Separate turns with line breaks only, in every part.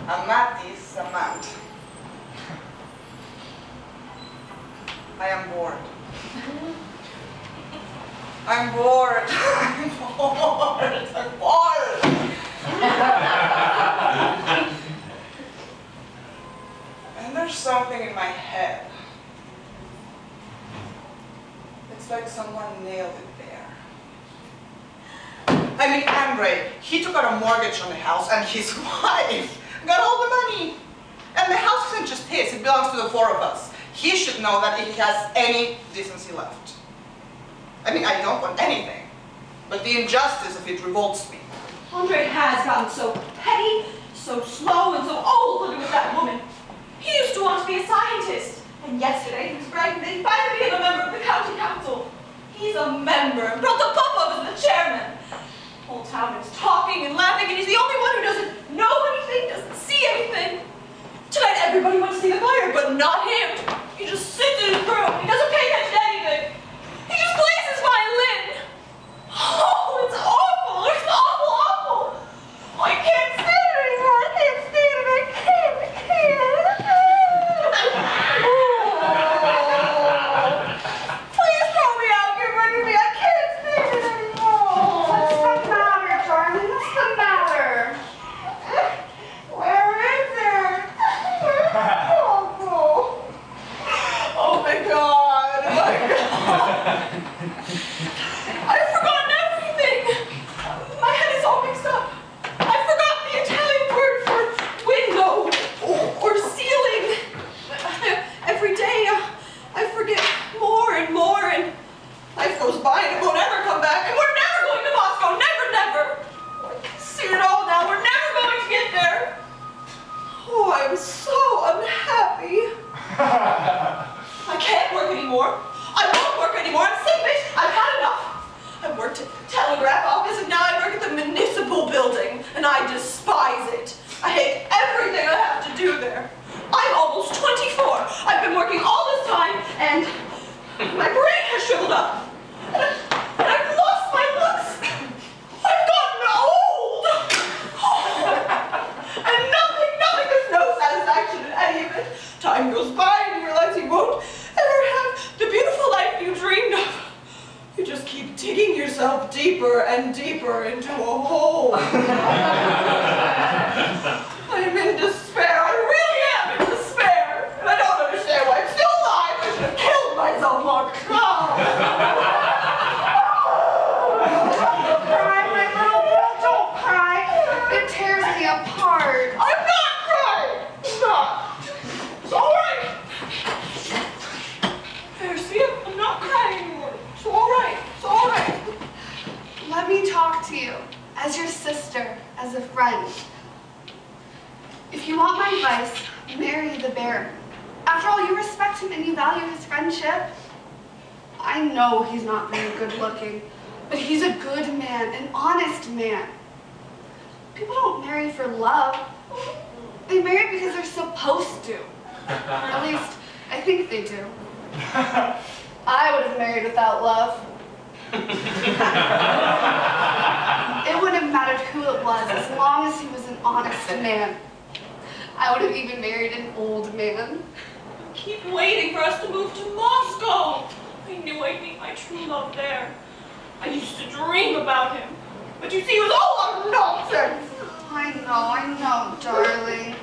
Amatis amant. I am bored. I'm bored. I'm bored. I'm bored. And there's something in my head. It's like someone nailed it there. I mean, Andre, he took out a mortgage on the house, and his wife got all the money. And the house isn't just his, it belongs to the four of us. He should know that if he has any decency left. I mean, I don't want anything, but the injustice of it revolts me.
Andre has gotten so petty, so slow, and so old living with that woman. He used to want to be a scientist, and yesterday he was bragging that he finally became a member of the county council. He's a member, and brought the Popov as the chairman. The whole town is talking and laughing, and he's the only one who doesn't know anything, doesn't see anything. Tonight everybody went to see the fire, but not him. He just sits in his room. He doesn't pay attention to anything. He just plays his violin. Oh, it's awful. It's awful, awful. Oh, I can't stand it anymore. I can't stand it. I can't. Please throw me out. Get rid of me. I can't stand it anymore. What's the matter, darling? What's the matter? Where is it? Oh my God! Oh my God! I've forgotten everything! My head is all mixed up. I forgot the Italian word for window or ceiling. Every day I forget more and more, and life goes by and it won't ever come back, and we're never going to Moscow! Never, never! I can see it all now. We're never going to get there! Oh, I'm so unhappy. I can't work anymore. I won't work anymore. I'm sick of it. I've had enough. I worked at the telegraph office, and now I work at the municipal building, and I despise it. I hate everything I have to do there. I'm almost 24. I've been working all this time, and my brain has shriveled up. And I've lost my looks. I've gotten old. And nothing, there's no satisfaction in any of it. Time goes by and you realize you won't ever have the beautiful life you dreamed of. You just keep digging yourself deeper and deeper into a hole. I'm in despair. I really am in despair. And I don't understand why I'm still alive. I should have killed myself long ago.
Don't cry, my little girl. Don't cry. It tears me apart.
I'm not crying. I'm not. It's all right. There, see, I'm not crying anymore. It's all right. It's all right.
Let me talk to you as your sister, as a friend. If you want my advice, marry the Baron. After all, you respect him and you value his friendship. I know he's not very good looking, but he's a good man, an honest man. People don't marry for love. They marry because they're supposed to. At least, I think they do. I would have married without love. It wouldn't have mattered who it was, as long as he was an honest man. I would have even married an old man.
Keep waiting for us to move to Moscow. I knew I'd meet my true love there. I used to dream about him. But you see, it was all a nonsense.
I know, darling.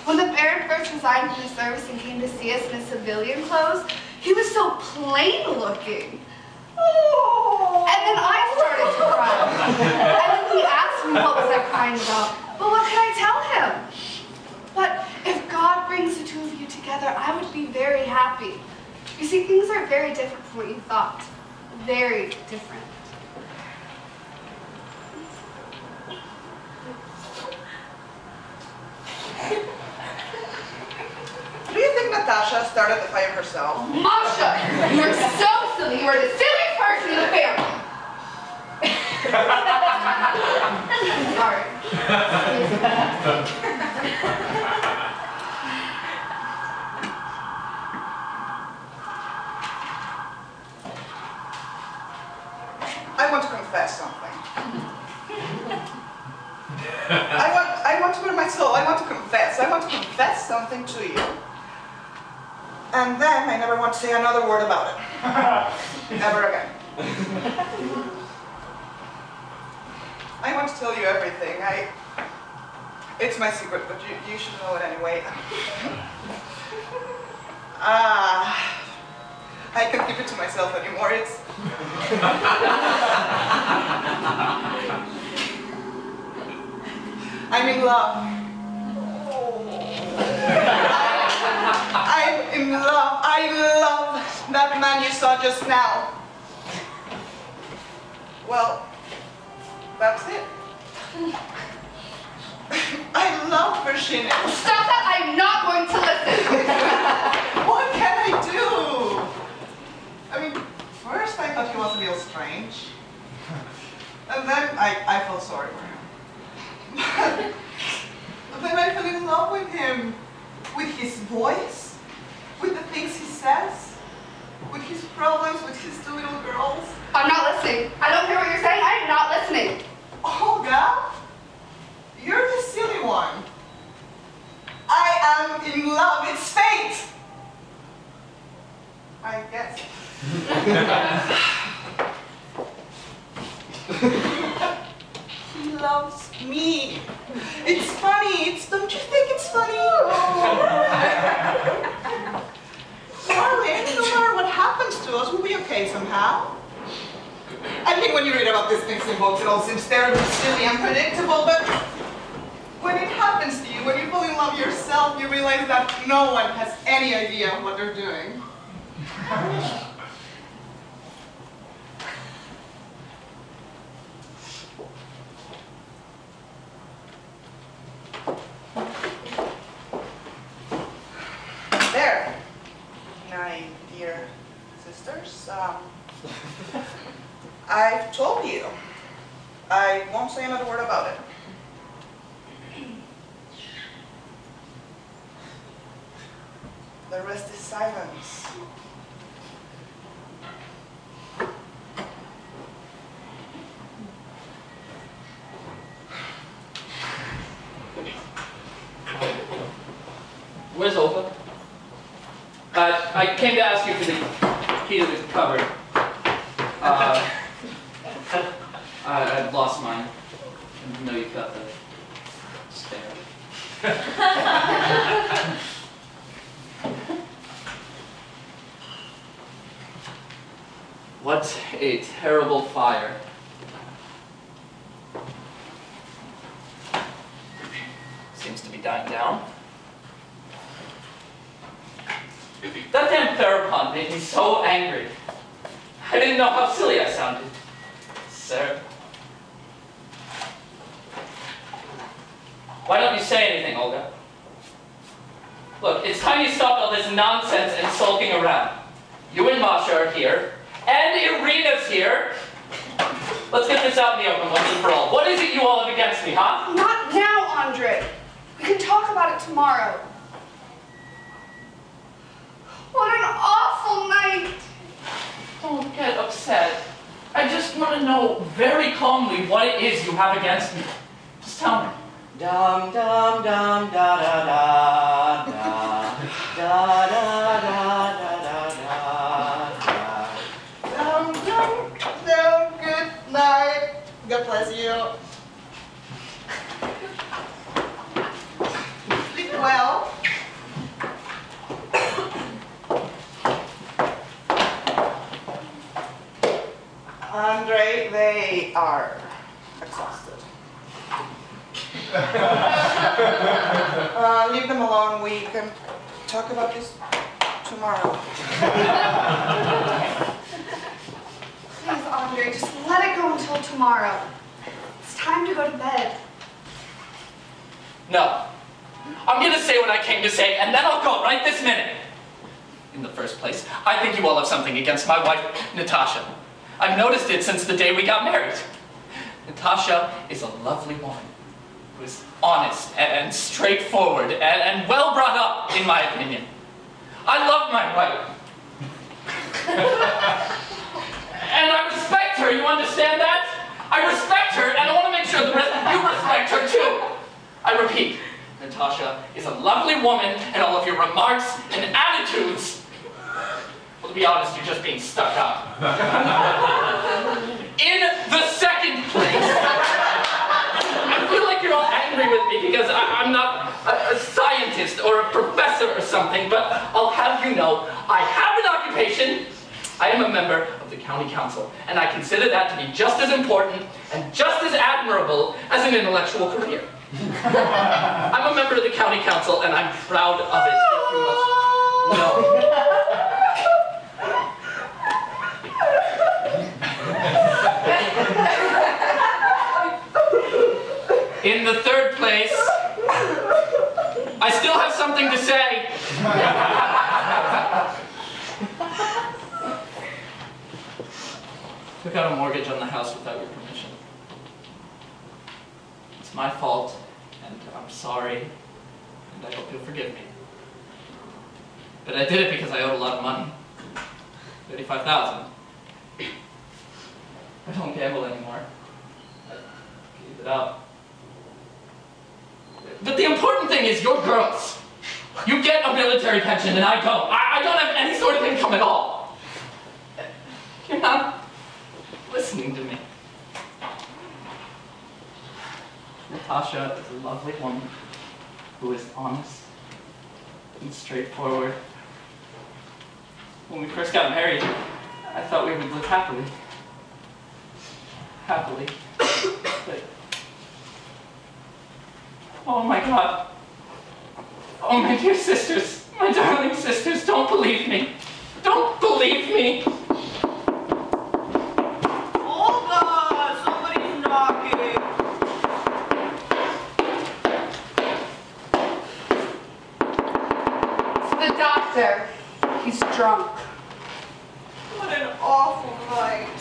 When the Baron first resigned from his service and came to see us in his civilian clothes, he was so plain looking.
Oh.
And then I started to cry. And then he asked me what was I crying about. But what could I tell him? But if God brings the two of you together, I would be very happy. You see, things are very different from what you thought. Very different.
Do you think Natasha started the fire herself?
Masha, you are so silly. You are the silliest person in the family. Sorry.
I want to confess something. I want to put my soul, I want to confess. I want to confess something to you. And then I never want to say another word about it. Ever again. I want to tell you everything. It's my secret, but you should know it anyway. I can't keep it to myself anymore. It's... I'm in love. I'm in love. I love that man you saw just now. Well, that's it. I love Virginia.
Stop that! I'm not going to listen!
What can I do? I mean, first I thought he was a little strange. And then I felt sorry for him. But then I fell in love with him. With his voice, with the things he says, with his problems, with his two little girls.
I'm not listening. I don't hear what you're saying. I'm not listening.
Olga, you're the silly one. I am in love. It's fate. I guess. He loves me. It's funny. Don't you think it's funny? Darling, no matter what happens to us, we'll be okay somehow. I think when you read about these things in books, it all seems terribly silly and predictable, but when it happens to you, when you fall in love yourself, you realize that no one has any idea what they're doing. There, my dear sisters, I've told you. I won't say another word about it. The rest is silence.
Where's Olga? I came to ask you for the key to the cupboard. I've lost mine. I know you've got the spare. What a terrible fire. Seems to be dying down. That damn Therapon made me so angry. I didn't know how silly I sounded. Sir. Why don't you say anything, Olga? Look, it's time you stopped all this nonsense and sulking around. You and Masha are here, and Irina's here. Let's get this out in the open once and for all. What is it you all have against me, huh?
Not now, Andre. We can talk about it tomorrow. What an awful night!
Don't get upset. I just want to know very calmly what it is you have against me. Just tell me.
Dum dum dum da da da da da da da da da
Dum, dum, dum, good night. God bless you. Sleep well. Andre, they are exhausted. Leave them alone. We can talk about this tomorrow.
Please, Andre, just let it go until tomorrow. It's time to go to bed.
No. I'm going to say what I came to say, and then I'll go right this minute. In the first place, I think you all have something against my wife, Natasha. I've noticed it since the day we got married. Natasha is a lovely woman who is honest and straightforward and well brought up, in my opinion. I love my wife. And I respect her, you understand that? I respect her, and I want to make I repeat, Natasha is a lovely woman, and all of your remarks and attitudes, well, to be honest, you're just being stuck up. In the second place, I feel like you're all angry with me because I'm not a scientist or a professor or something, but I'll have you know, I have an occupation. I am a member of the county council, and I consider that to be just as important and just as admirable as an intellectual career. I'm a member of the county council, and I'm proud of it, if you must know. In the third place, I still have something to say. Took out a mortgage on the house without your permission. It's my fault, and I'm sorry, and I hope you'll forgive me. But I did it because I owed a lot of money. $35,000. I don't gamble anymore. I gave it up. But the important thing is you're girls. You get a military pension and I don't. I don't have any sort of income at all. You're not listening to me. Natasha is a lovely woman who is honest and straightforward. When we first got married, I thought we would live happily. But oh my God. Oh, my dear sisters, my darling sisters, don't believe me. Don't believe me.
Olga, somebody's knocking.
It's the doctor. He's drunk.
What an awful night.